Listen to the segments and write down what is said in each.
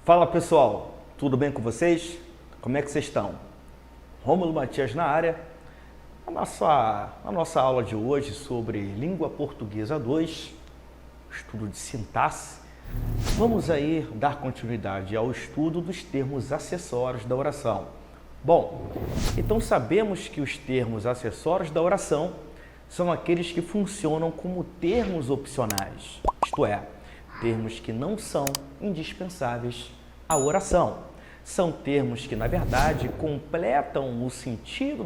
Fala pessoal, tudo bem com vocês? Como é que vocês estão? Rômulo Matias na área. A nossa aula de hoje sobre Língua Portuguesa 2, estudo de sintaxe, vamos aí dar continuidade ao estudo dos termos acessórios da oração. Bom, então sabemos que os termos acessórios da oração são aqueles que funcionam como termos opcionais, isto é, termos que não são indispensáveis à oração. São termos que, na verdade, completam o sentido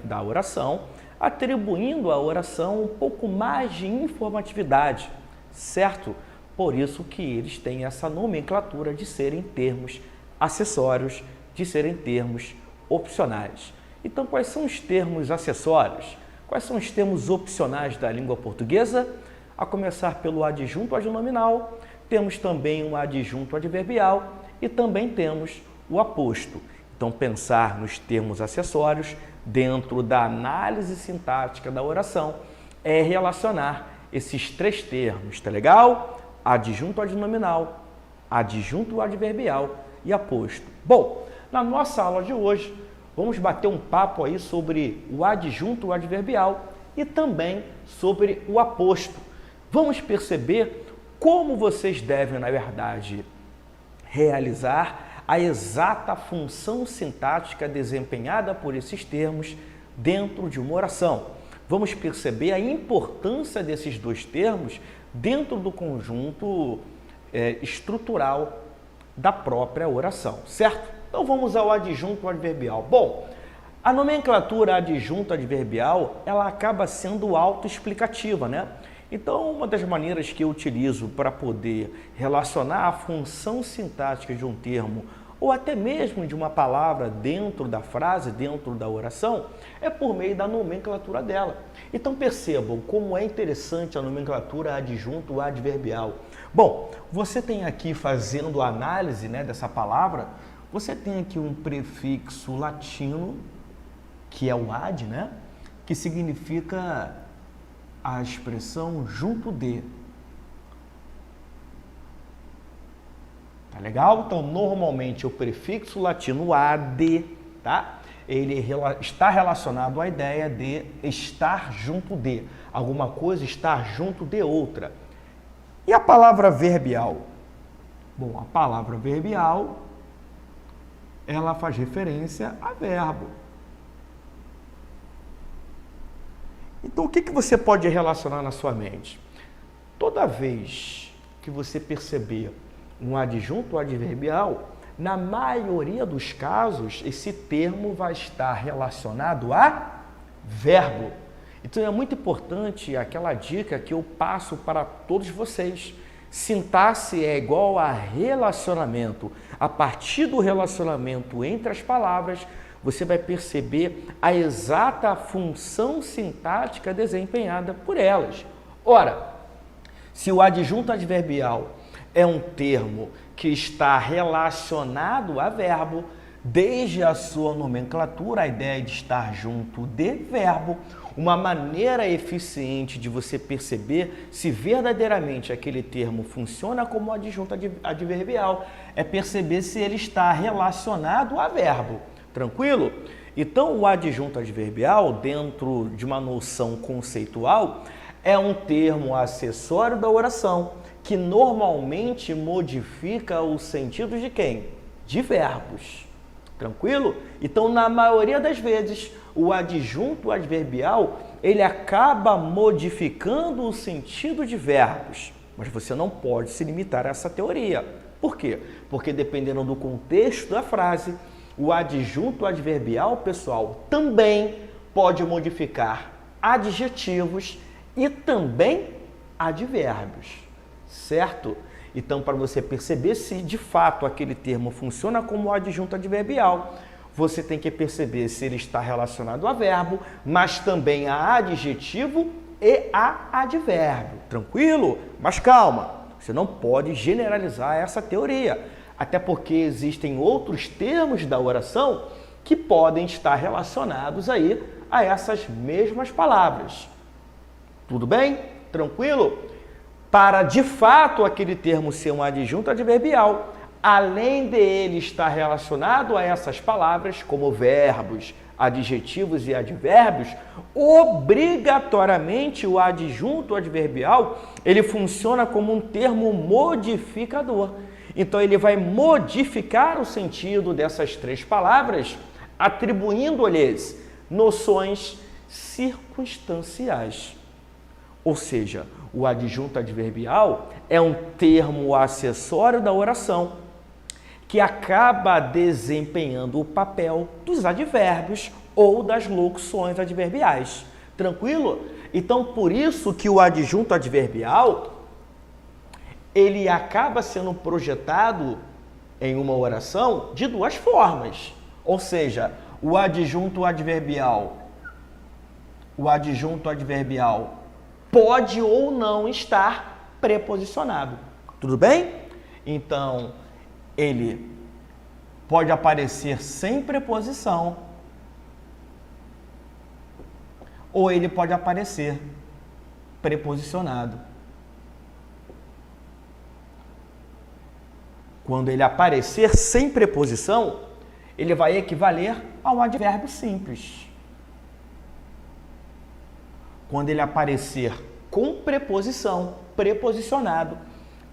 da oração, atribuindo à oração um pouco mais de informatividade, certo? Por isso que eles têm essa nomenclatura de serem termos acessórios, de serem termos opcionais. Então, quais são os termos acessórios? Quais são os termos opcionais da língua portuguesa? A começar pelo adjunto adnominal, temos também um adjunto adverbial e também temos o aposto. Então, pensar nos termos acessórios dentro da análise sintática da oração é relacionar esses três termos, tá legal? Adjunto adnominal, adjunto adverbial e aposto. Bom, na nossa aula de hoje, vamos bater um papo aí sobre o adjunto adverbial e também sobre o aposto. Vamos perceber como vocês devem, na verdade, realizar a exata função sintática desempenhada por esses termos dentro de uma oração. Vamos perceber a importância desses dois termos dentro do conjunto estrutural da própria oração, certo? Então vamos ao adjunto adverbial. Bom, a nomenclatura adjunto adverbial, ela acaba sendo autoexplicativa, né? Então, uma das maneiras que eu utilizo para poder relacionar a função sintática de um termo ou até mesmo de uma palavra dentro da frase, dentro da oração, é por meio da nomenclatura dela. Então, percebam como é interessante a nomenclatura adjunto adverbial. Bom, você tem aqui, fazendo a análise, né, dessa palavra, você tem aqui um prefixo latino, que é o ad, né, que significa a expressão junto de. Tá legal? Então, normalmente, o prefixo latino ad, tá? Ele está relacionado à ideia de estar junto de. Alguma coisa estar junto de outra. E a palavra verbial? Bom, a palavra verbial, ela faz referência a verbo. Então, o que você pode relacionar na sua mente? Toda vez que você perceber um adjunto adverbial, na maioria dos casos, esse termo vai estar relacionado a verbo. Então, é muito importante aquela dica que eu passo para todos vocês. Sintaxe é igual a relacionamento. A partir do relacionamento entre as palavras, você vai perceber a exata função sintática desempenhada por elas. Ora, se o adjunto adverbial é um termo que está relacionado a verbo, desde a sua nomenclatura, a ideia de estar junto de verbo, uma maneira eficiente de você perceber se verdadeiramente aquele termo funciona como adjunto adverbial é perceber se ele está relacionado a verbo. Tranquilo? Então, o adjunto adverbial, dentro de uma noção conceitual, é um termo acessório da oração que normalmente modifica o sentido de quem? De verbos. Tranquilo? Então, na maioria das vezes, o adjunto adverbial, ele acaba modificando o sentido de verbos. Mas você não pode se limitar a essa teoria. Por quê? Porque dependendo do contexto da frase, o adjunto adverbial, pessoal, também pode modificar adjetivos e também advérbios, certo? Então, para você perceber se de fato aquele termo funciona como adjunto adverbial, você tem que perceber se ele está relacionado a verbo, mas também a adjetivo e a advérbio. Tranquilo? Mas calma, você não pode generalizar essa teoria. Até porque existem outros termos da oração que podem estar relacionados aí a essas mesmas palavras. Tudo bem? Tranquilo? Para, de fato, aquele termo ser um adjunto adverbial, além de ele estar relacionado a essas palavras, como verbos, adjetivos e advérbios, obrigatoriamente o adjunto adverbial, ele funciona como um termo modificador. Então ele vai modificar o sentido dessas três palavras, atribuindo-lhes noções circunstanciais. Ou seja, o adjunto adverbial é um termo acessório da oração que acaba desempenhando o papel dos advérbios ou das locuções adverbiais. Tranquilo? Então, por isso que o adjunto adverbial, ele acaba sendo projetado em uma oração de duas formas. Ou seja, o adjunto adverbial pode ou não estar preposicionado. Tudo bem? Então, ele pode aparecer sem preposição ou ele pode aparecer preposicionado. Quando ele aparecer sem preposição, ele vai equivaler a um advérbio simples. Quando ele aparecer com preposição, preposicionado,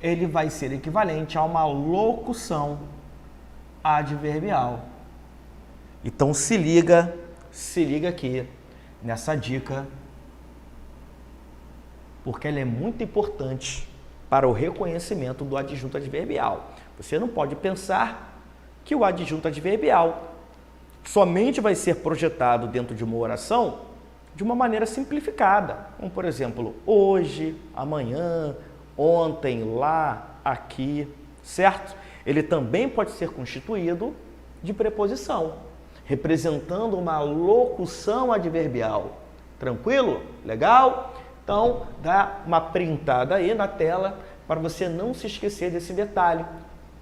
ele vai ser equivalente a uma locução adverbial. Então se liga aqui nessa dica, porque ela é muito importante para o reconhecimento do adjunto adverbial. Você não pode pensar que o adjunto adverbial somente vai ser projetado dentro de uma oração de uma maneira simplificada, como por exemplo, hoje, amanhã, ontem, lá, aqui, certo? Ele também pode ser constituído de preposição, representando uma locução adverbial. Tranquilo? Legal? Então, dá uma printada aí na tela para você não se esquecer desse detalhe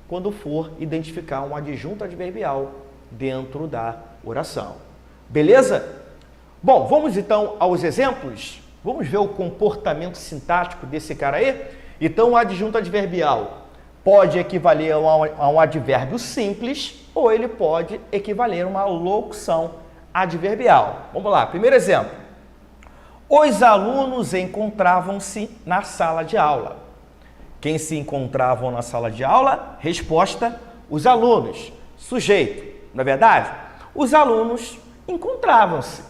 quando for identificar um adjunto adverbial dentro da oração. Beleza? Bom, vamos então aos exemplos? Vamos ver o comportamento sintático desse cara aí? Então, o adjunto adverbial pode equivaler a um advérbio simples ou ele pode equivaler a uma locução adverbial. Vamos lá, primeiro exemplo. Os alunos encontravam-se na sala de aula. Quem se encontravam na sala de aula? Resposta, os alunos. Sujeito, não é verdade? Os alunos encontravam-se.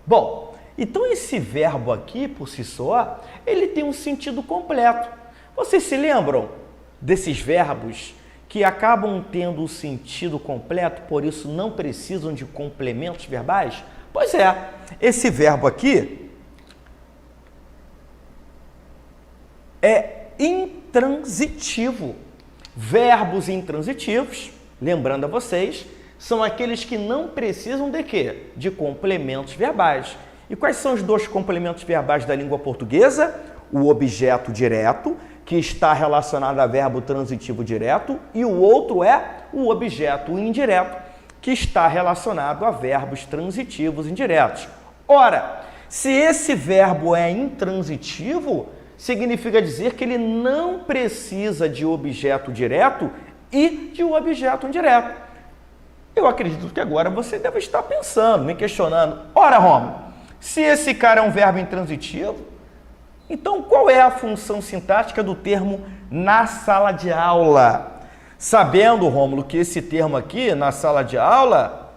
Bom, então esse verbo aqui, por si só, ele tem um sentido completo. Vocês se lembram desses verbos que acabam tendo o sentido completo, por isso não precisam de complementos verbais? Pois é, esse verbo aqui é intransitivo. Verbos intransitivos, lembrando a vocês, são aqueles que não precisam de quê? De complementos verbais. E quais são os dois complementos verbais da língua portuguesa? O objeto direto, que está relacionado a verbo transitivo direto, e o outro é o objeto indireto, que está relacionado a verbos transitivos indiretos. Ora, se esse verbo é intransitivo, significa dizer que ele não precisa de objeto direto e de um objeto indireto. Eu acredito que agora você deve estar pensando, me questionando, ora, Rômulo, se esse cara é um verbo intransitivo, então qual é a função sintática do termo na sala de aula? Sabendo, Rômulo, que esse termo aqui, na sala de aula,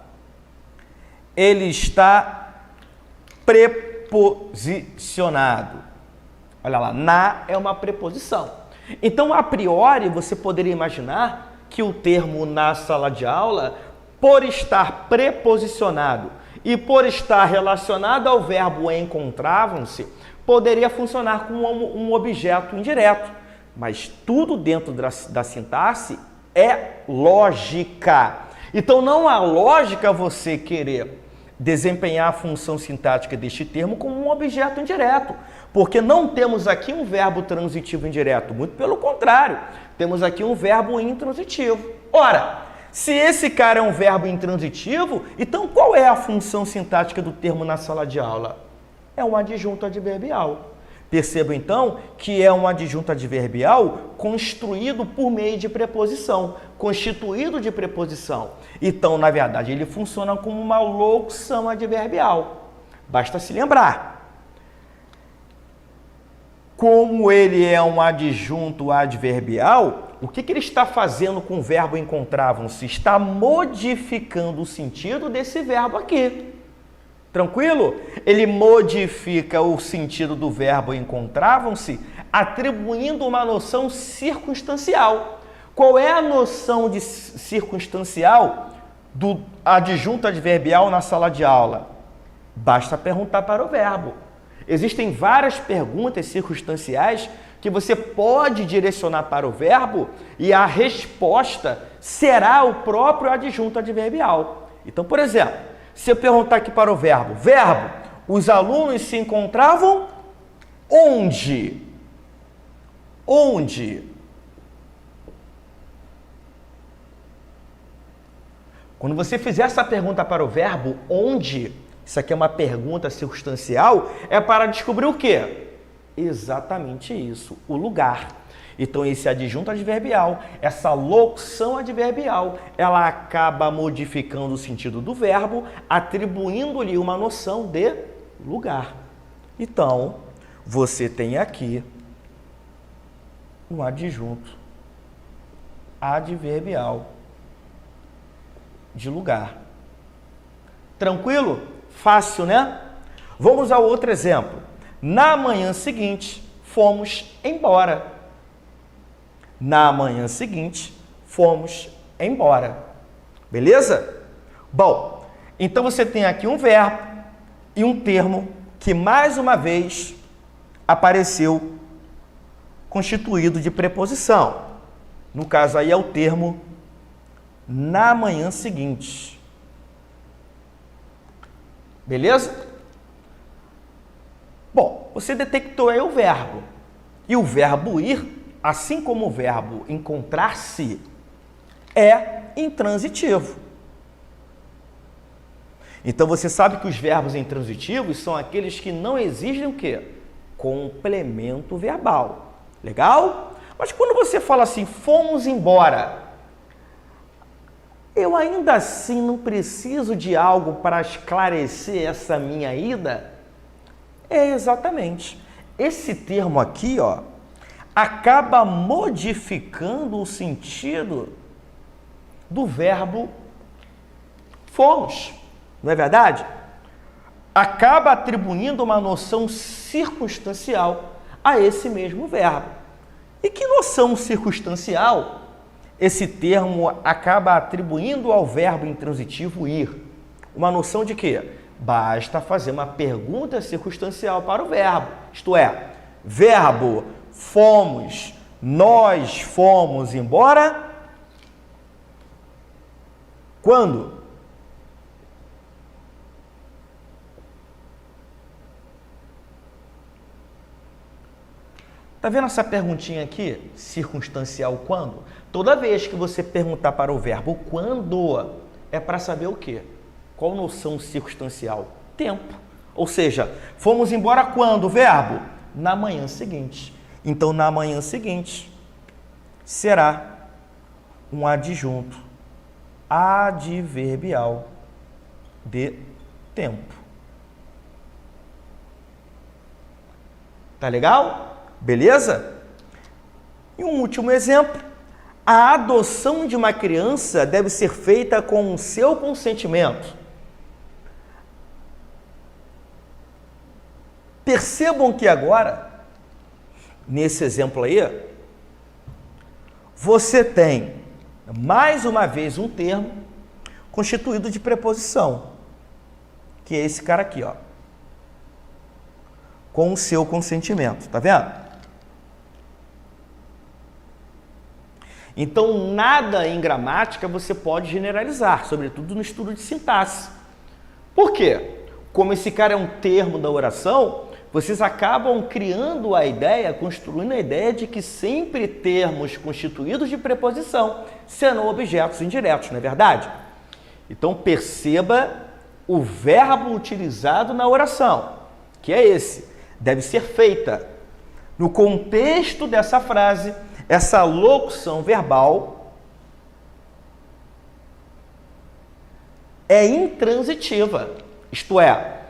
ele está preposicionado. Olha lá, na é uma preposição. Então, a priori, você poderia imaginar que o termo na sala de aula, por estar preposicionado e por estar relacionado ao verbo encontravam-se, poderia funcionar como um objeto indireto. Mas tudo dentro da sintaxe é lógica. Então, não há lógica você querer desempenhar a função sintática deste termo como um objeto indireto, porque não temos aqui um verbo transitivo indireto, muito pelo contrário, temos aqui um verbo intransitivo. Ora, se esse cara é um verbo intransitivo, então qual é a função sintática do termo na sala de aula? É um adjunto adverbial. Perceba então que é um adjunto adverbial construído por meio de preposição, constituído de preposição. Então, na verdade, ele funciona como uma locução adverbial. Basta se lembrar. Como ele é um adjunto adverbial, o que ele está fazendo com o verbo encontravam-se? Está modificando o sentido desse verbo aqui. Tranquilo? Ele modifica o sentido do verbo encontravam-se, atribuindo uma noção circunstancial. Qual é a noção de circunstancial do adjunto adverbial na sala de aula? Basta perguntar para o verbo. Existem várias perguntas circunstanciais que você pode direcionar para o verbo e a resposta será o próprio adjunto adverbial. Então, por exemplo, se eu perguntar aqui para o verbo, os alunos se encontravam onde? Onde? Quando você fizer essa pergunta para o verbo onde, isso aqui é uma pergunta circunstancial, é para descobrir o quê? Exatamente isso, o lugar. Então, esse adjunto adverbial, essa locução adverbial, ela acaba modificando o sentido do verbo, atribuindo-lhe uma noção de lugar. Então, você tem aqui um adjunto adverbial de lugar. Tranquilo? Fácil, né? Vamos ao outro exemplo. Na manhã seguinte, fomos embora. Na manhã seguinte, fomos embora. Beleza? Bom, então você tem aqui um verbo e um termo que, mais uma vez, apareceu constituído de preposição. No caso aí é o termo na manhã seguinte. Beleza? Bom, você detectou aí o verbo. E o verbo ir, assim como o verbo encontrar-se, é intransitivo. Então você sabe que os verbos intransitivos são aqueles que não exigem o quê? Complemento verbal. Legal? Mas quando você fala assim, fomos embora, eu ainda assim não preciso de algo para esclarecer essa minha ida? É exatamente. Esse termo aqui, ó, acaba modificando o sentido do verbo fomos, não é verdade? Acaba atribuindo uma noção circunstancial a esse mesmo verbo. E que noção circunstancial esse termo acaba atribuindo ao verbo intransitivo ir? Uma noção de quê? Basta fazer uma pergunta circunstancial para o verbo, isto é, verbo fomos, nós fomos embora. Quando? Tá vendo essa perguntinha aqui? Circunstancial quando? Toda vez que você perguntar para o verbo quando, é para saber o quê? Qual noção circunstancial? Tempo. Ou seja, fomos embora quando, verbo? Na manhã seguinte. Então, na manhã seguinte, será um adjunto adverbial de tempo. Tá legal? Beleza? E um último exemplo. A adoção de uma criança deve ser feita com o seu consentimento. Percebam que agora, nesse exemplo aí, você tem, mais uma vez, um termo constituído de preposição, que é esse cara aqui, ó, com o seu consentimento, tá vendo? Então, nada em gramática você pode generalizar, sobretudo no estudo de sintaxe. Por quê? Como esse cara é um termo da oração, vocês acabam criando a ideia, construindo a ideia de que sempre termos constituídos de preposição serão objetos indiretos, não é verdade? Então, perceba o verbo utilizado na oração, que é esse. Deve ser feita No contexto dessa frase, essa locução verbal é intransitiva, isto é,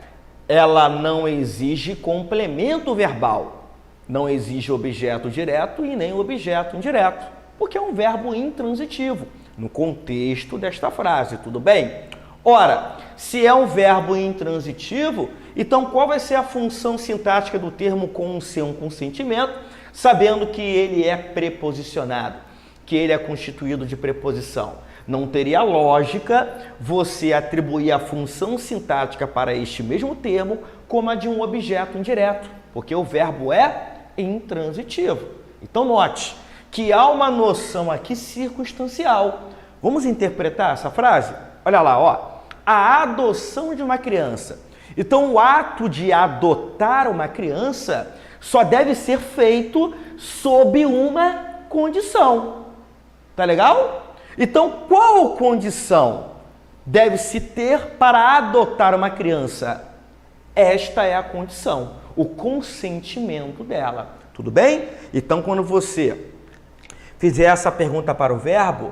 ela não exige complemento verbal, não exige objeto direto e nem objeto indireto, porque é um verbo intransitivo, no contexto desta frase, tudo bem? Ora, se é um verbo intransitivo, então qual vai ser a função sintática do termo com ser um consentimento, sabendo que ele é preposicionado, que ele é constituído de preposição? Não teria lógica você atribuir a função sintática para este mesmo termo como a de um objeto indireto, porque o verbo é intransitivo. Então note que há uma noção aqui circunstancial. Vamos interpretar essa frase? Olha lá, ó. A adoção de uma criança. Então o ato de adotar uma criança só deve ser feito sob uma condição. Tá legal? Então, qual condição deve-se ter para adotar uma criança? Esta é a condição, o consentimento dela. Tudo bem? Então, quando você fizer essa pergunta para o verbo,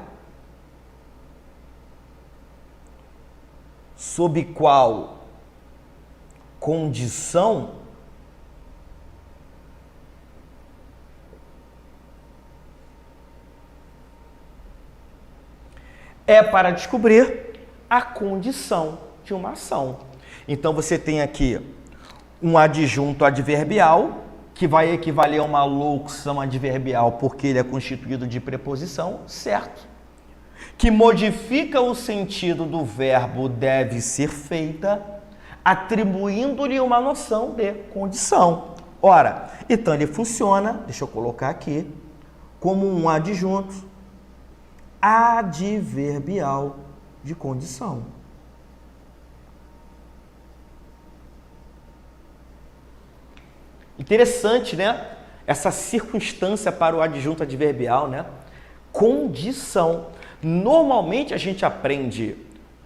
sob qual condição é para descobrir a condição de uma ação. Então, você tem aqui um adjunto adverbial, que vai equivaler a uma locução adverbial, porque ele é constituído de preposição, certo? Que modifica o sentido do verbo deve ser feita, atribuindo-lhe uma noção de condição. Ora, então ele funciona, deixa eu colocar aqui, como um adjunto adverbial de condição. Interessante, né? Essa circunstância para o adjunto adverbial, né? Condição. Normalmente a gente aprende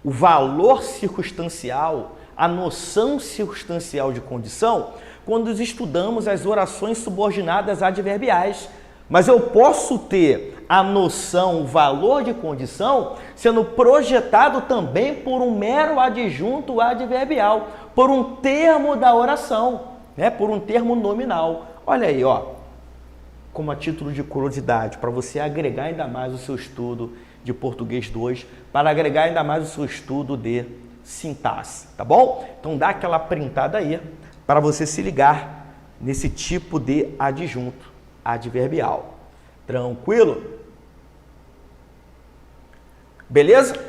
o valor circunstancial, a noção circunstancial de condição, quando estudamos as orações subordinadas adverbiais. Mas eu posso ter a noção, o valor de condição, sendo projetado também por um mero adjunto adverbial, por um termo da oração, né? Por um termo nominal. Olha aí, ó, como a título de curiosidade, para você agregar ainda mais o seu estudo de Português 2, para agregar ainda mais o seu estudo de sintaxe, tá bom? Então dá aquela printada aí, para você se ligar nesse tipo de adjunto adverbial. Tranquilo? Beleza?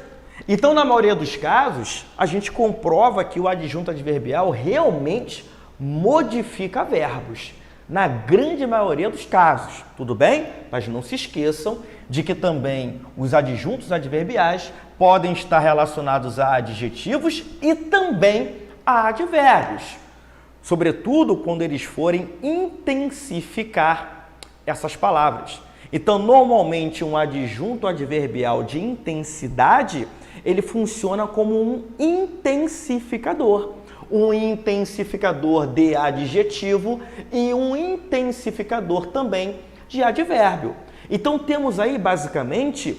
Então, na maioria dos casos, a gente comprova que o adjunto adverbial realmente modifica verbos. Na grande maioria dos casos, tudo bem? Mas não se esqueçam de que também os adjuntos adverbiais podem estar relacionados a adjetivos e também a advérbios. Sobretudo quando eles forem intensificar essas palavras. Então, normalmente, um adjunto adverbial de intensidade, ele funciona como um intensificador. Um intensificador de adjetivo e um intensificador também de advérbio. Então, temos aí, basicamente,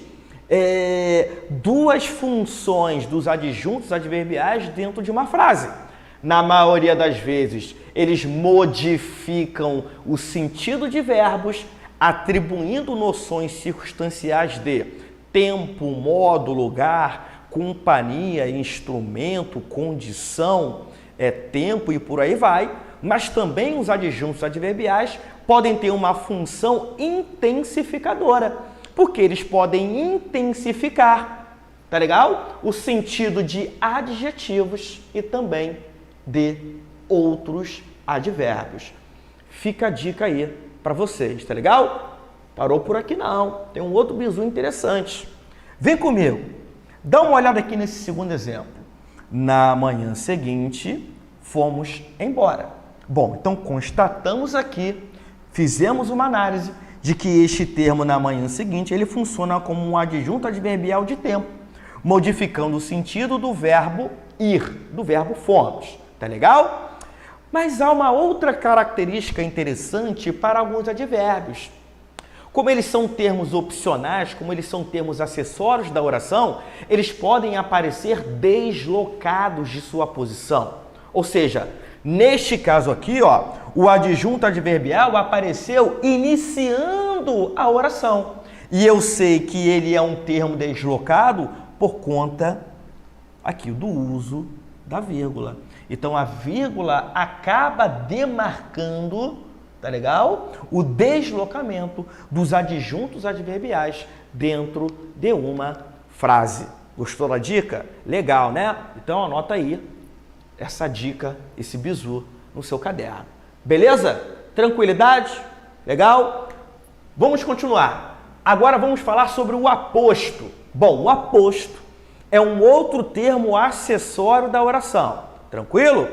duas funções dos adjuntos adverbiais dentro de uma frase. Na maioria das vezes, eles modificam o sentido de verbos, atribuindo noções circunstanciais de tempo, modo, lugar, companhia, instrumento, condição, tempo e por aí vai. Mas também os adjuntos adverbiais podem ter uma função intensificadora, porque eles podem intensificar, tá legal? O sentido de adjetivos e também de outros advérbios. Fica a dica aí para vocês, tá legal? Parou por aqui não, tem um outro bizu interessante. Vem comigo, dá uma olhada aqui nesse segundo exemplo. Na manhã seguinte, fomos embora. Bom, então constatamos aqui, fizemos uma análise de que este termo na manhã seguinte, ele funciona como um adjunto adverbial de tempo, modificando o sentido do verbo ir, do verbo fomos. Tá legal? Mas há uma outra característica interessante para alguns advérbios. Como eles são termos opcionais, como eles são termos acessórios da oração, eles podem aparecer deslocados de sua posição. Ou seja, neste caso aqui, ó, o adjunto adverbial apareceu iniciando a oração. E eu sei que ele é um termo deslocado por conta aqui do uso da vírgula. Então, a vírgula acaba demarcando, tá legal? O deslocamento dos adjuntos adverbiais dentro de uma frase. Gostou da dica? Legal, né? Então, anota aí essa dica, esse bizu no seu caderno. Beleza? Tranquilidade? Legal? Vamos continuar. Agora vamos falar sobre o aposto. Bom, o aposto é um outro termo acessório da oração. Tranquilo?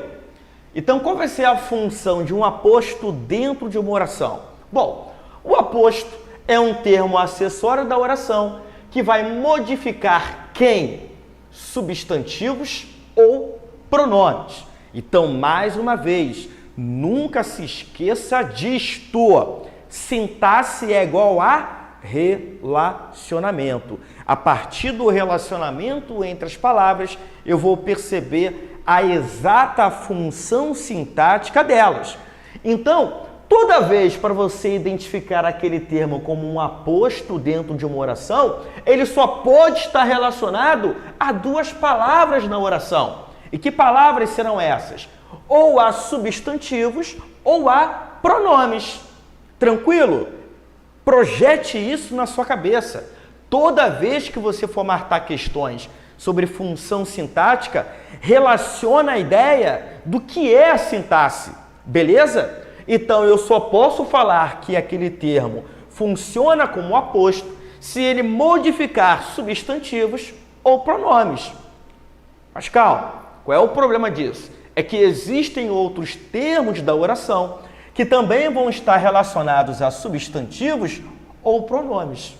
Então, qual vai ser a função de um aposto dentro de uma oração? Bom, o aposto é um termo acessório da oração que vai modificar quem? Substantivos ou pronomes. Então, mais uma vez, nunca se esqueça disto. Sintaxe é igual a relacionamento. A partir do relacionamento entre as palavras, eu vou perceber a exata função sintática delas. Então, toda vez para você identificar aquele termo como um aposto dentro de uma oração, ele só pode estar relacionado a duas palavras na oração. E que palavras serão essas? Ou a substantivos ou a pronomes. Tranquilo? Projete isso na sua cabeça. Toda vez que você for marcar questões sobre função sintática, relaciona a ideia do que é a sintaxe, beleza? Então, eu só posso falar que aquele termo funciona como aposto se ele modificar substantivos ou pronomes. Mas calma, qual é o problema disso? É que existem outros termos da oração que também vão estar relacionados a substantivos ou pronomes.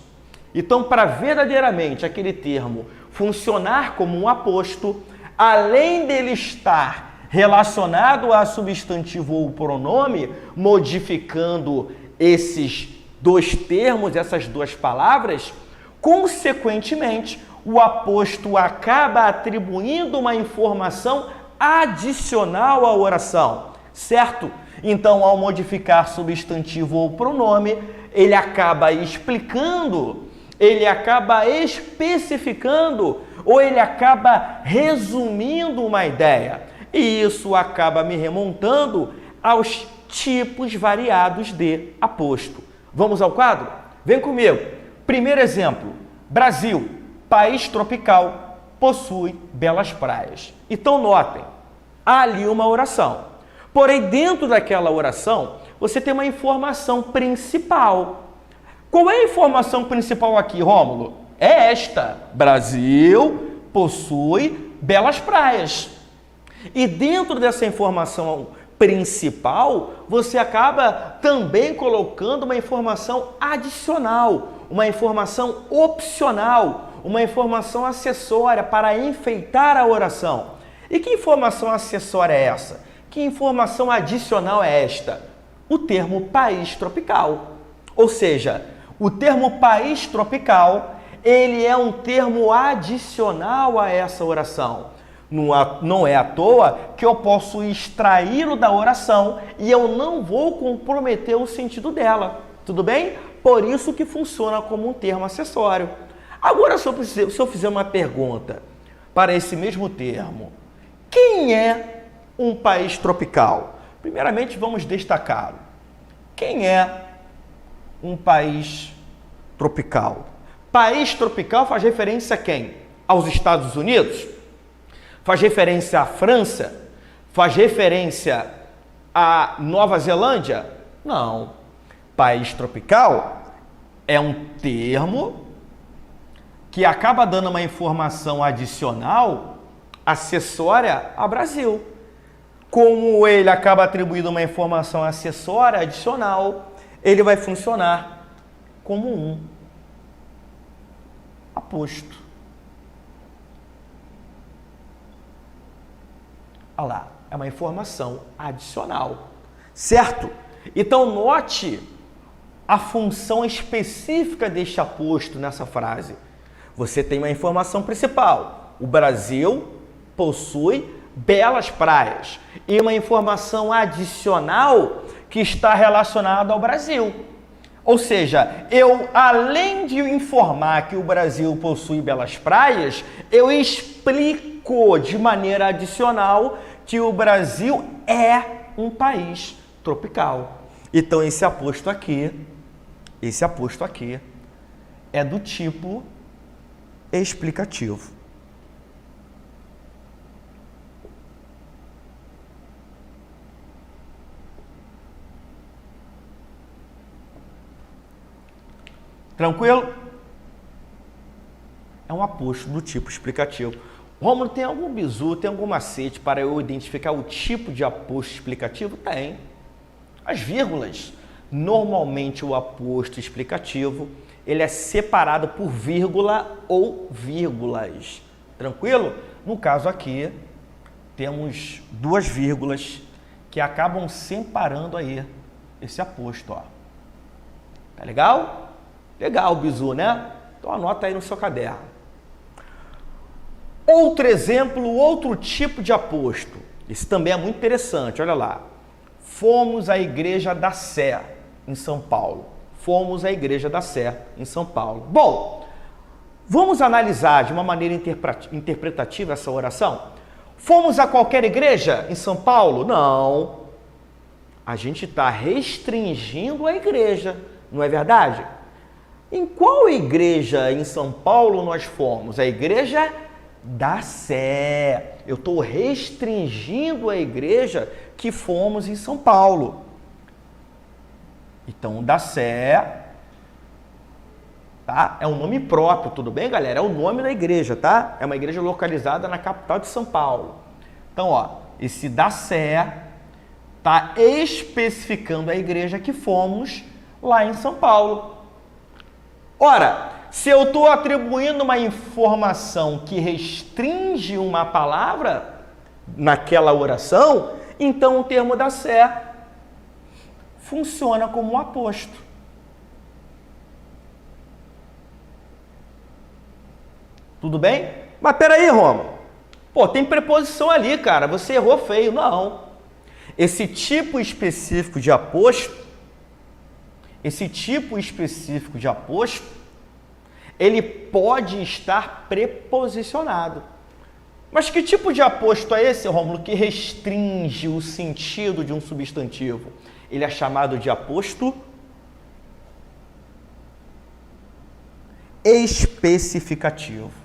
Então, para verdadeiramente aquele termo funcionar como um aposto, além dele estar relacionado a substantivo ou pronome, modificando esses dois termos, essas duas palavras, consequentemente, o aposto acaba atribuindo uma informação adicional à oração, certo? Então, ao modificar substantivo ou pronome, ele acaba explicando, ele acaba especificando ou ele acaba resumindo uma ideia. E isso acaba me remontando aos tipos variados de aposto. Vamos ao quadro? Vem comigo. Primeiro exemplo. Brasil, país tropical, possui belas praias. Então notem, há ali uma oração. Porém, dentro daquela oração, você tem uma informação principal. Qual é a informação principal aqui, Rômulo? É esta: Brasil possui belas praias. E dentro dessa informação principal, você acaba também colocando uma informação adicional, uma informação opcional, uma informação acessória para enfeitar a oração. E que informação acessória é essa? Que informação adicional é esta? O termo país tropical. Ou seja, o termo país tropical, ele é um termo adicional a essa oração. Não é à toa que eu posso extraí-lo da oração e eu não vou comprometer o sentido dela. Tudo bem? Por isso que funciona como um termo acessório. Agora, se eu fizer uma pergunta para esse mesmo termo, quem é um país tropical? Primeiramente, vamos destacá-lo. Quem é um país tropical? País tropical faz referência a quem? Aos Estados Unidos? Faz referência à França? Faz referência à Nova Zelândia? Não. País tropical é um termo que acaba dando uma informação adicional, acessória ao Brasil. Como ele acaba atribuindo uma informação acessória, adicional, ele vai funcionar como um aposto. Olha lá. É uma informação adicional, certo? Então, note a função específica deste aposto nessa frase. Você tem uma informação principal. O Brasil possui belas praias. E uma informação adicional que está relacionada ao Brasil. Ou seja, eu, além de informar que o Brasil possui belas praias, eu explico de maneira adicional que o Brasil é um país tropical. Então, esse aposto aqui é do tipo explicativo. Tranquilo? É um aposto do tipo explicativo. Rômulo, tem algum bizu, tem algum macete para eu identificar o tipo de aposto explicativo? Tem. As vírgulas. Normalmente o aposto explicativo, ele é separado por vírgula ou vírgulas. Tranquilo? No caso aqui, temos duas vírgulas que acabam separando aí esse aposto, ó. Tá legal? Legal, bizu, né? Então anota aí no seu caderno. Outro exemplo, outro tipo de aposto. Esse também é muito interessante, olha lá. Fomos à Igreja da Sé, em São Paulo. Fomos à Igreja da Sé, em São Paulo. Bom, vamos analisar de uma maneira interpretativa essa oração? Fomos a qualquer igreja em São Paulo? Não. A gente está restringindo a igreja, não é verdade? Em qual igreja em São Paulo nós fomos? A Igreja da Sé. Eu estou restringindo a igreja que fomos em São Paulo. Então, da Sé, tá? É um nome próprio, tudo bem, galera? É o nome da igreja, tá? É uma igreja localizada na capital de São Paulo. Então, ó, esse da Sé está especificando a igreja que fomos lá em São Paulo. Ora, se eu estou atribuindo uma informação que restringe uma palavra naquela oração, então o termo da Sé funciona como um aposto. Tudo bem? Mas peraí, Rômulo. Pô, tem preposição ali, cara. Você errou feio. Não. Esse tipo específico de aposto, ele pode estar preposicionado. Mas que tipo de aposto é esse, Rômulo, que restringe o sentido de um substantivo? Ele é chamado de aposto especificativo.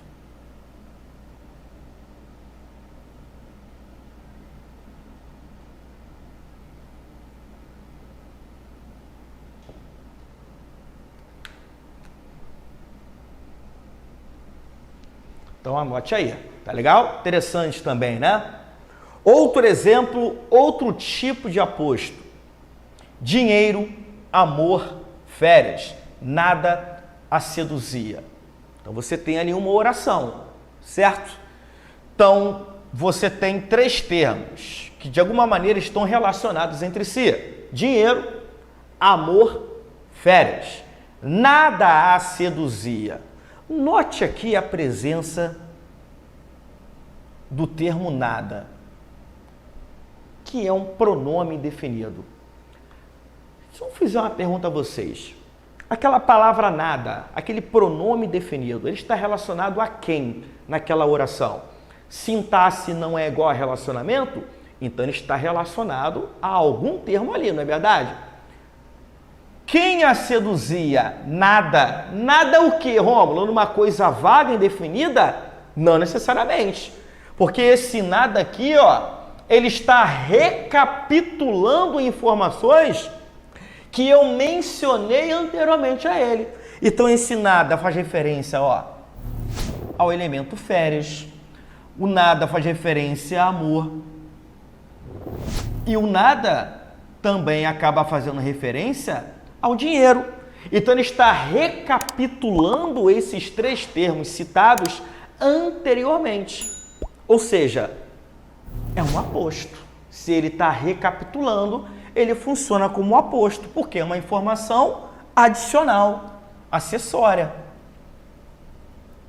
Então anote aí, tá legal? Interessante também, né? Outro exemplo, outro tipo de aposto. Dinheiro, amor, férias, nada a seduzia. Então você tem ali uma oração, certo? Então você tem três termos que de alguma maneira estão relacionados entre si. Dinheiro, amor, férias. Nada a seduzia. Note aqui a presença do termo nada, que é um pronome definido. Se eu fizer uma pergunta a vocês, aquela palavra nada, aquele pronome definido, ele está relacionado a quem naquela oração? Sintaxe não é igual a relacionamento? Então ele está relacionado a algum termo ali, não é verdade? Quem a seduzia? Nada. Nada o quê, Rômulo? Numa coisa vaga, indefinida? Não necessariamente. Porque esse nada aqui, ó, ele está recapitulando informações que eu mencionei anteriormente a ele. Então esse nada faz referência, ó, ao elemento férias. O nada faz referência a amor. E o nada também acaba fazendo referência ao dinheiro. Então ele está recapitulando esses três termos citados anteriormente. Ou seja, é um aposto. Se ele está recapitulando, ele funciona como um aposto, porque é uma informação adicional, acessória.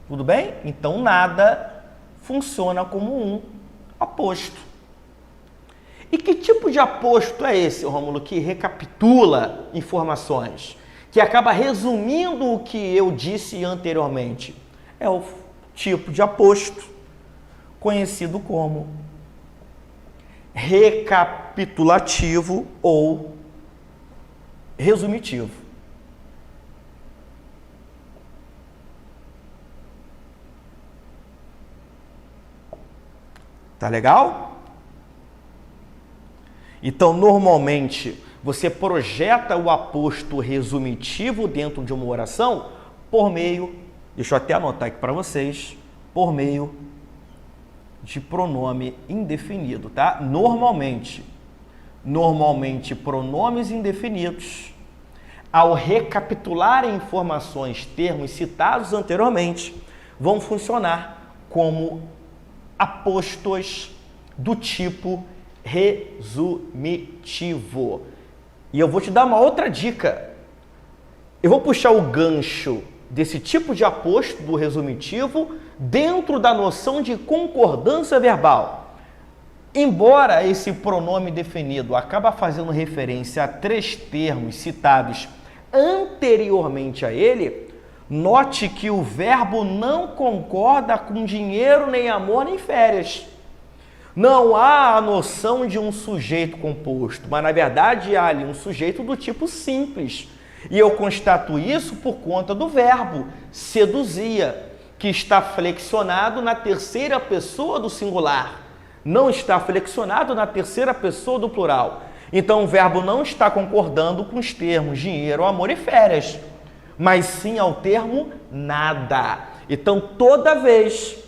Tudo bem? Então, nada funciona como um aposto. E que tipo de aposto é esse, Rômulo, que recapitula informações, que acaba resumindo o que eu disse anteriormente? É o tipo de aposto conhecido como recapitulativo ou resumitivo. Tá legal? Então, normalmente, você projeta o aposto resumitivo dentro de uma oração por meio, deixa eu até anotar aqui para vocês, por meio de pronome indefinido, tá? Normalmente, pronomes indefinidos, ao recapitular informações, termos citados anteriormente, vão funcionar como apostos do tipo resumitivo. E eu vou te dar uma outra dica. Eu vou puxar o gancho desse tipo de aposto do resumitivo dentro da noção de concordância verbal. Embora esse pronome definido acaba fazendo referência a 3 termos citados anteriormente a ele, note que o verbo não concorda com dinheiro, nem amor, nem férias. Não há a noção de um sujeito composto, mas na verdade há ali um sujeito do tipo simples. E eu constato isso por conta do verbo seduzia, que está flexionado na terceira pessoa do singular. Não está flexionado na terceira pessoa do plural. Então o verbo não está concordando com os termos dinheiro, amor e férias, mas sim ao termo nada. Então toda vez,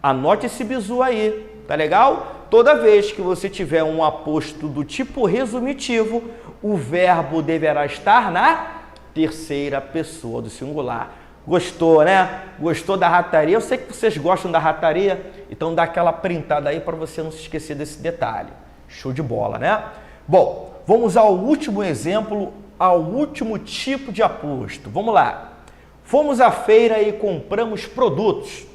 anote esse bizu aí, tá legal? Toda vez que você tiver um aposto do tipo resumitivo, o verbo deverá estar na terceira pessoa do singular. Gostou, né? Gostou da rataria? Eu sei que vocês gostam da rataria, então dá aquela printada aí para você não se esquecer desse detalhe. Show de bola, né? Bom, vamos ao último exemplo, ao último tipo de aposto. Vamos lá. Fomos à feira e compramos produtos,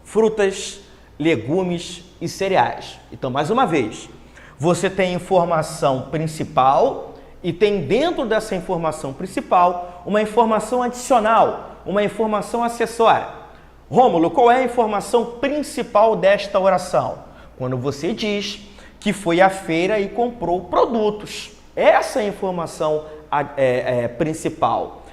frutas, legumes e cereais. Então, mais uma vez, você tem informação principal e tem dentro dessa informação principal uma informação adicional, uma informação acessória. Rômulo, qual é a informação principal desta oração? Quando você diz que foi à feira e comprou produtos. Essa é a informação principal.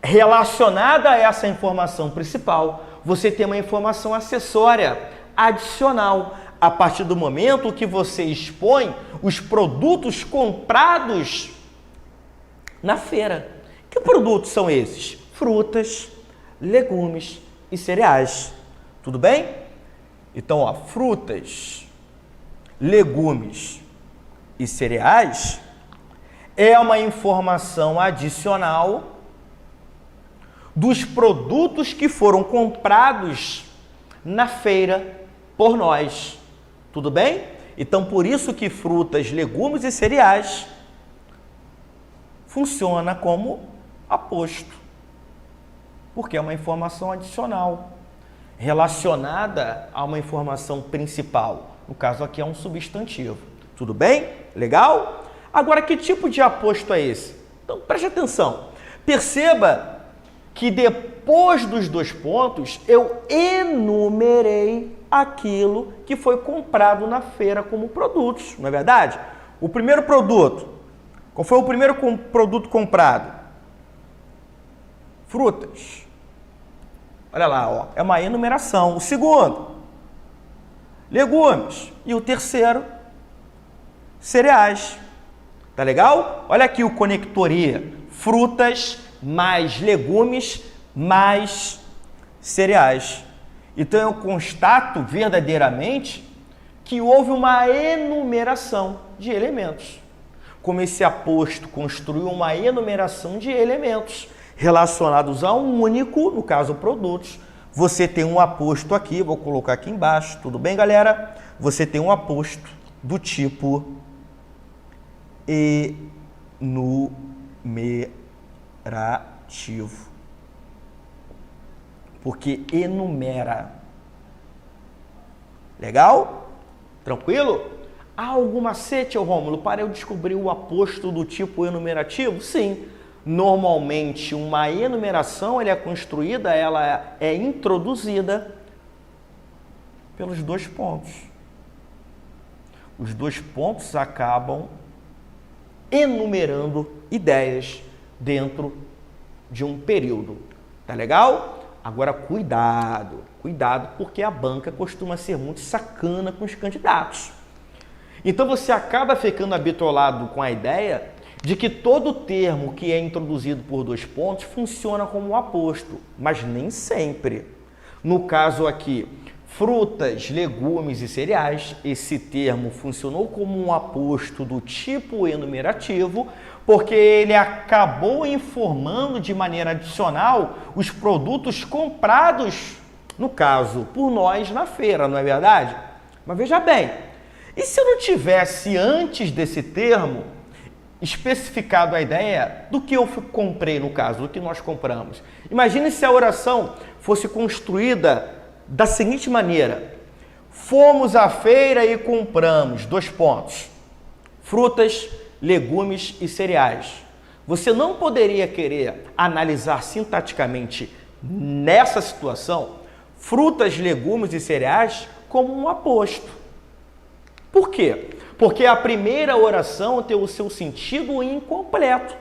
Relacionada a essa informação principal, você tem uma informação acessória, adicional, a partir do momento que você expõe os produtos comprados na feira. Que produtos são esses? Frutas, legumes e cereais. Tudo bem? Então, ó, frutas, legumes e cereais é uma informação adicional dos produtos que foram comprados na feira por nós. Tudo bem? Então, por isso que frutas, legumes e cereais funciona como aposto, porque é uma informação adicional relacionada a uma informação principal. No caso aqui é um substantivo. Tudo bem? Legal? Agora, que tipo de aposto é esse? Então, preste atenção. Perceba que depois dos 2 pontos, eu enumerei aquilo que foi comprado na feira como produtos, não é verdade? O primeiro produto, qual foi o primeiro produto comprado? Frutas. Olha lá, ó, é uma enumeração. O segundo, legumes. E o terceiro, cereais. Tá legal? Olha aqui o conectoria. Frutas mais legumes mais cereais. Então eu constato verdadeiramente que houve uma enumeração de elementos. Como esse aposto construiu uma enumeração de elementos relacionados a um único, no caso produtos, você tem um aposto aqui, vou colocar aqui embaixo, tudo bem, galera? Você tem um aposto do tipo enumerativo. Porque enumera. Legal? Tranquilo? Há algum macete, Rômulo, para eu descobrir o aposto do tipo enumerativo? Sim. Normalmente, uma enumeração ela é construída, ela é introduzida pelos dois pontos. Os dois pontos acabam enumerando ideias dentro de um período. Tá legal? Agora, cuidado, porque a banca costuma ser muito sacana com os candidatos. Então, você acaba ficando habituado com a ideia de que todo termo que é introduzido por dois pontos funciona como um aposto, mas nem sempre. No caso aqui, frutas, legumes e cereais, esse termo funcionou como um aposto do tipo enumerativo, porque ele acabou informando de maneira adicional os produtos comprados, no caso, por nós na feira, não é verdade? Mas veja bem, e se eu não tivesse antes desse termo especificado a ideia do que eu comprei, no caso, do que nós compramos? Imagine se a oração fosse construída da seguinte maneira: fomos à feira e compramos, dois pontos, frutas, legumes e cereais. Você não poderia querer analisar sintaticamente nessa situação frutas, legumes e cereais como um aposto. Por quê? Porque a primeira oração tem o seu sentido incompleto.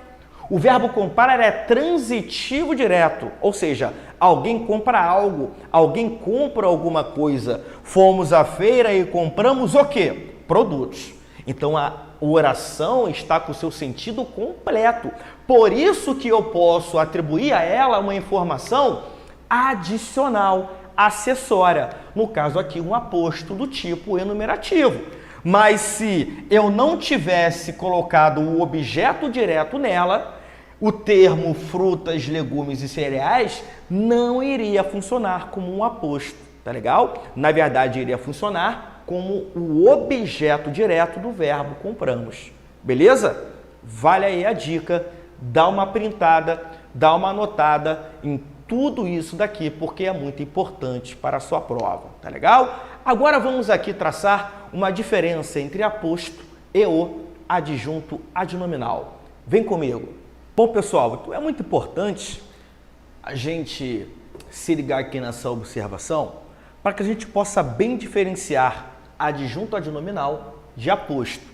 O verbo comprar é transitivo direto, ou seja, alguém compra algo, alguém compra alguma coisa. Fomos à feira e compramos o quê? Produtos. Então a oração está com o seu sentido completo. Por isso que eu posso atribuir a ela uma informação adicional, acessória. No caso aqui, um aposto do tipo enumerativo. Mas se eu não tivesse colocado o objeto direto nela, o termo frutas, legumes e cereais não iria funcionar como um aposto, tá legal? Na verdade, iria funcionar como o objeto direto do verbo compramos, beleza? Vale aí a dica, dá uma printada, dá uma anotada em tudo isso daqui, porque é muito importante para a sua prova, tá legal? Agora vamos aqui traçar uma diferença entre aposto e o adjunto adnominal. Vem comigo. Bom, pessoal, então é muito importante a gente se ligar aqui nessa observação para que a gente possa bem diferenciar adjunto adnominal de aposto.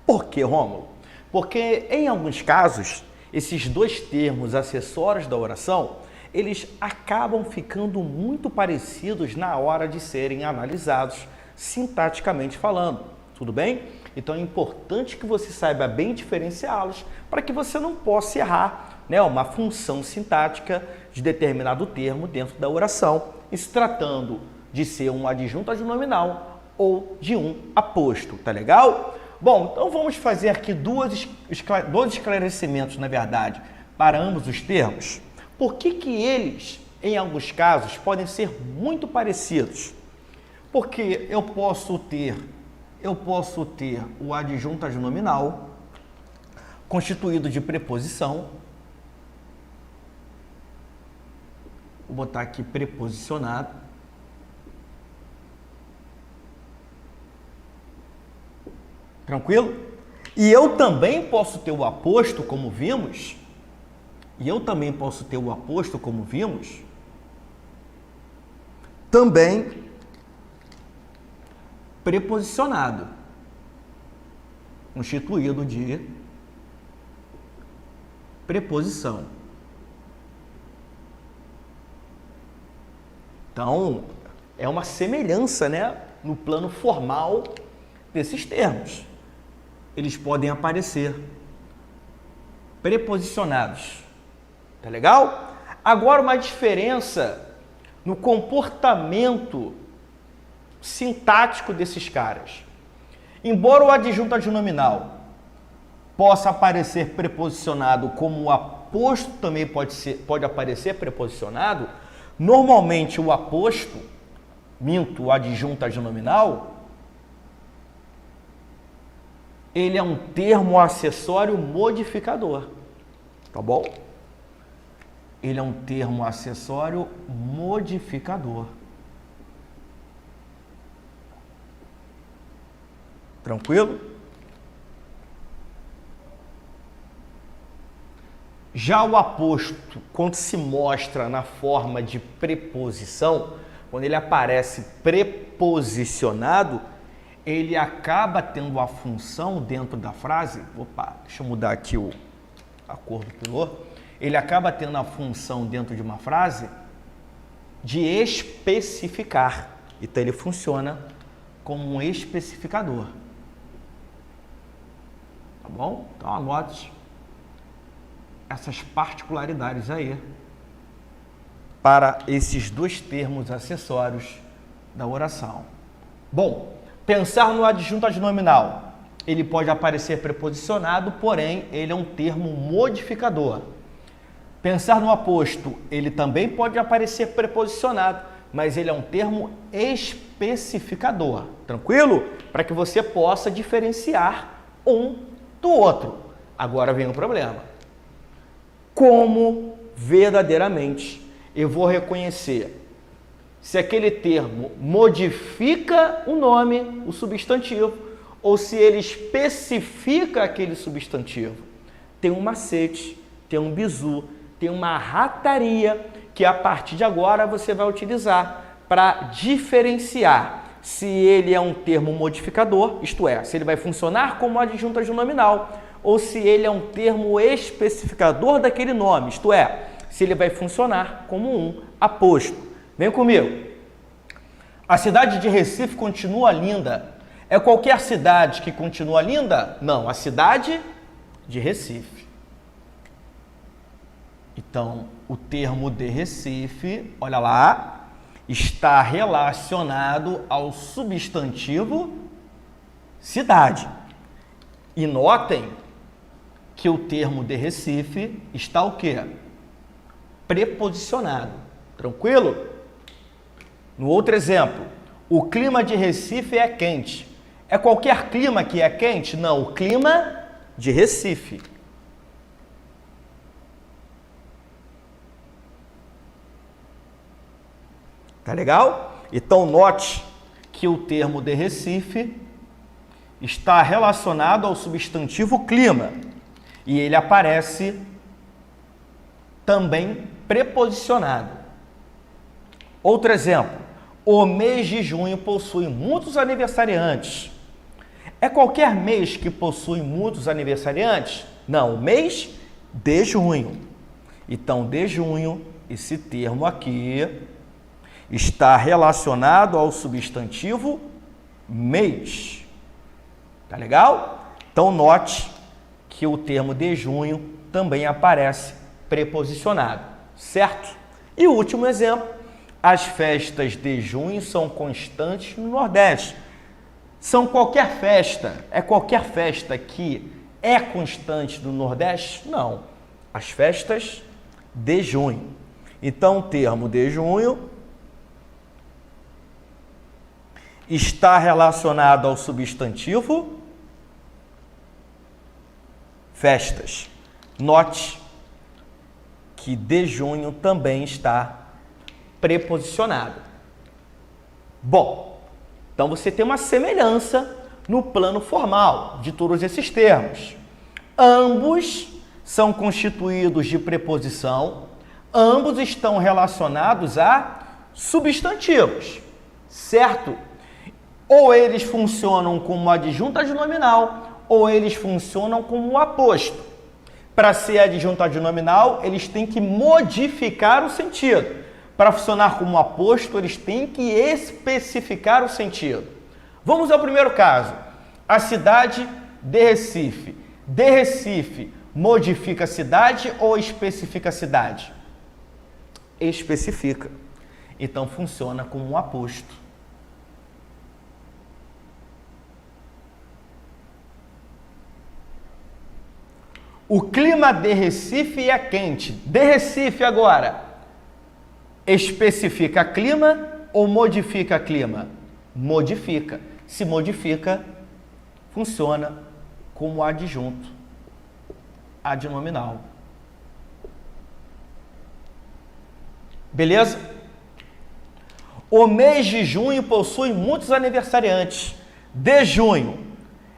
Por quê, Rômulo? Porque em alguns casos, esses dois termos acessórios da oração, eles acabam ficando muito parecidos na hora de serem analisados sintaticamente falando. Tudo bem? Então é importante que você saiba bem diferenciá-los para que você não possa errar, né, uma função sintática de determinado termo dentro da oração, se tratando de ser um adjunto adnominal ou de um aposto, tá legal? Bom, então vamos fazer aqui dois esclarecimentos, na verdade, para ambos os termos. Por que eles, em alguns casos, podem ser muito parecidos? Porque eu posso ter o adjunto adnominal constituído de preposição. Vou botar aqui preposicionado. Tranquilo? E eu também posso ter o aposto, como vimos. Também preposicionado, constituído de preposição. Então, é uma semelhança, né, no plano formal desses termos. Eles podem aparecer preposicionados. Tá legal? Agora, uma diferença no comportamento sintático desses caras. Embora o adjunto adnominal possa aparecer preposicionado, como o aposto também pode aparecer preposicionado, normalmente o aposto, o adjunto adnominal, ele é um termo acessório modificador, tá bom? Ele é um termo acessório modificador. Tranquilo? Já o aposto, quando se mostra na forma de preposição, quando ele aparece preposicionado, ele acaba tendo a função dentro da frase. Opa, deixa eu mudar aqui a cor do piloto. Ele acaba tendo a função dentro de uma frase de especificar. Então ele funciona como um especificador. Tá bom? Então anote essas particularidades aí para esses dois termos acessórios da oração. Bom, pensar no adjunto adnominal. Ele pode aparecer preposicionado, porém ele é um termo modificador. Pensar no aposto, ele também pode aparecer preposicionado, mas ele é um termo especificador. Tranquilo? Para que você possa diferenciar um do outro. Agora vem o problema. Como verdadeiramente eu vou reconhecer se aquele termo modifica o nome, o substantivo, ou se ele especifica aquele substantivo? Tem um macete, tem um bizu, tem uma rataria que a partir de agora você vai utilizar para diferenciar se ele é um termo modificador, isto é, se ele vai funcionar como adjunto adnominal, ou se ele é um termo especificador daquele nome, isto é, se ele vai funcionar como um aposto. Vem comigo. A cidade de Recife continua linda. É qualquer cidade que continua linda? Não, a cidade de Recife. Então, o termo de Recife, olha lá, está relacionado ao substantivo cidade. E notem que o termo de Recife está o quê? Preposicionado. Tranquilo? No outro exemplo, o clima de Recife é quente. É qualquer clima que é quente? Não, o clima de Recife. Tá legal? Então note que o termo de Recife está relacionado ao substantivo clima e ele aparece também preposicionado. Outro exemplo, o mês de junho possui muitos aniversariantes. É qualquer mês que possui muitos aniversariantes? Não, o mês de junho. Então, de junho, esse termo aqui está relacionado ao substantivo mês. Tá legal? Então, note que o termo de junho também aparece preposicionado, certo? E o último exemplo, as festas de junho são constantes no Nordeste. São qualquer festa, é qualquer festa que é constante no Nordeste? Não, as festas de junho. Então, o termo de junho está relacionado ao substantivo festas. Note que de junho também está preposicionado. Bom, então você tem uma semelhança no plano formal de todos esses termos. Ambos são constituídos de preposição, ambos estão relacionados a substantivos, certo? Ou eles funcionam como adjunto adnominal, ou eles funcionam como aposto. Para ser adjunto adnominal, eles têm que modificar o sentido. Para funcionar como aposto, eles têm que especificar o sentido. Vamos ao primeiro caso. A cidade de Recife. De Recife modifica a cidade ou especifica a cidade? Especifica. Então funciona como um aposto. O clima de Recife é quente. De Recife agora, especifica clima ou modifica clima? Modifica. Se modifica, funciona como adjunto adnominal. Beleza? O mês de junho possui muitos aniversariantes. De junho,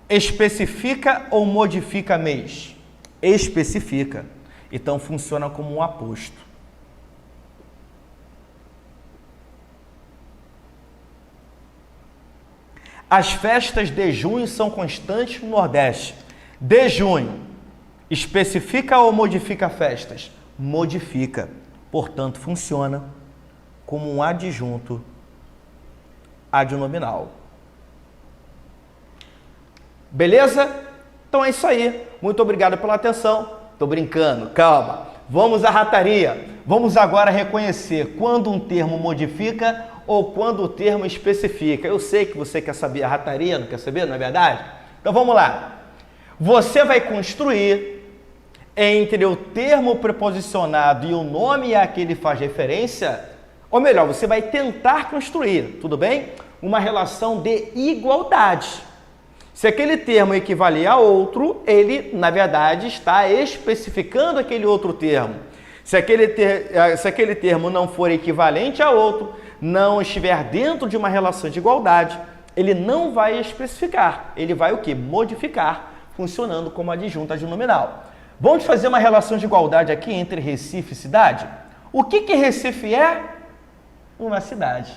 especifica ou modifica mês? Especifica. Então, funciona como um aposto. As festas de junho são constantes no Nordeste. De junho, especifica ou modifica festas? Modifica. Portanto, funciona como um adjunto adnominal. Beleza? Então é isso aí. Muito obrigado pela atenção. Tô brincando, calma. Vamos à rataria. Vamos agora reconhecer quando um termo modifica ou quando o termo especifica. Eu sei que você quer saber a rataria, não quer saber, não é verdade? Então vamos lá. Você vai construir entre o termo preposicionado e o nome a que ele faz referência, ou melhor, você vai tentar construir, tudo bem? Uma relação de igualdade. Se aquele termo equivaler a outro, ele, na verdade, está especificando aquele outro termo. Se aquele termo não for equivalente a outro, não estiver dentro de uma relação de igualdade, ele não vai especificar. Ele vai o quê? Modificar, funcionando como adjunto adnominal. Vamos fazer uma relação de igualdade aqui entre Recife e cidade? O que Recife é? Uma cidade.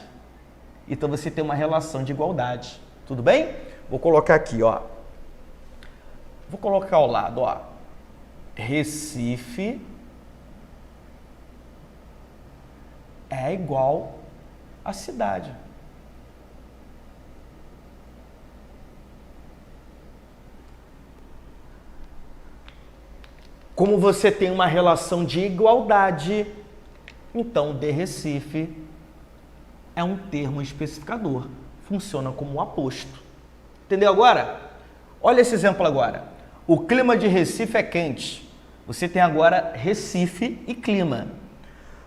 Então você tem uma relação de igualdade. Tudo bem? Vou colocar aqui, ó. Vou colocar ao lado, ó. Recife é igual a cidade. Como você tem uma relação de igualdade, então de Recife é um termo especificador. Funciona como um aposto. Entendeu agora? Olha esse exemplo agora. O clima de Recife é quente. Você tem agora Recife e clima.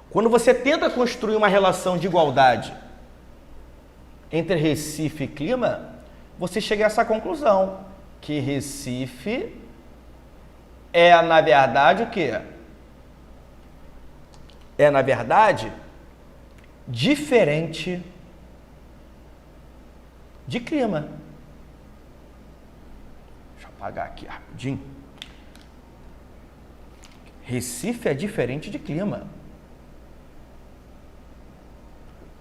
Quando você tenta construir uma relação de igualdade entre Recife e clima, você chega a essa conclusão, que Recife é, na verdade, o quê? É, na verdade, diferente de clima. Deixa eu apagar aqui rapidinho. Recife é diferente de clima.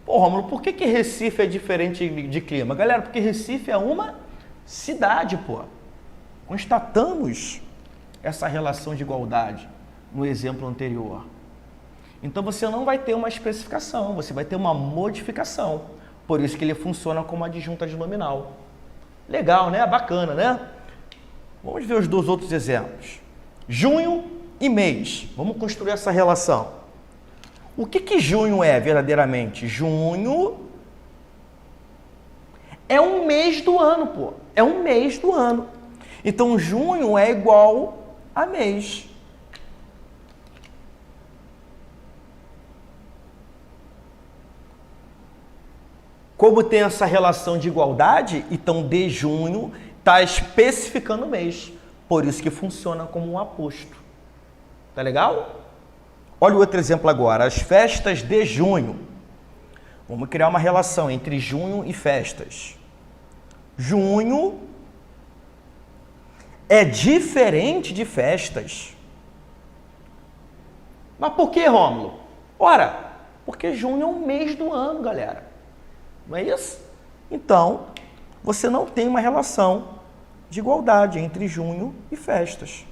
Pô, Rômulo, por que Recife é diferente de clima? Galera, porque Recife é uma cidade, pô. Constatamos essa relação de igualdade no exemplo anterior. Então você não vai ter uma especificação, você vai ter uma modificação. Por isso que ele funciona como adjunto adnominal. Legal, né? Bacana, né? Vamos ver os dois outros exemplos. Junho e mês. Vamos construir essa relação. O que junho é verdadeiramente? Junho é um mês do ano, pô. É um mês do ano. Então, junho é igual a mês. Como tem essa relação de igualdade, então de junho está especificando o mês. Por isso que funciona como um aposto. Tá legal? Olha o outro exemplo agora. As festas de junho. Vamos criar uma relação entre junho e festas. Junho é diferente de festas. Mas por que, Rômulo? Ora, porque junho é um mês do ano, galera. Não é isso? Então, você não tem uma relação de igualdade entre junho e festas.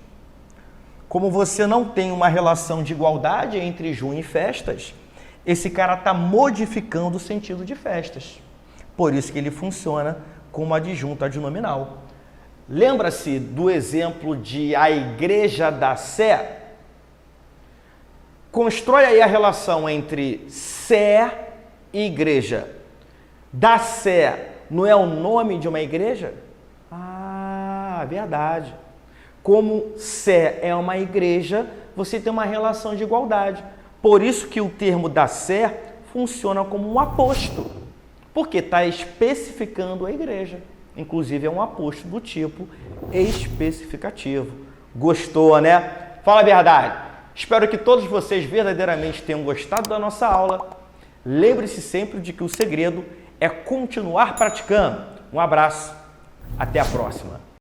Como você não tem uma relação de igualdade entre junho e festas, esse cara está modificando o sentido de festas. Por isso que ele funciona como adjunto adnominal. Lembra-se do exemplo de a Igreja da Sé? Constrói aí a relação entre Sé e igreja. Da Sé não é o nome de uma igreja? Ah, verdade. Como Sé é uma igreja, você tem uma relação de igualdade. Por isso que o termo da Sé funciona como um aposto. Porque está especificando a igreja. inclusive é um aposto do tipo especificativo. Gostou, né? Fala a verdade. Espero que todos vocês verdadeiramente tenham gostado da nossa aula. Lembre-se sempre de que o segredo é continuar praticando. Um abraço, até a próxima.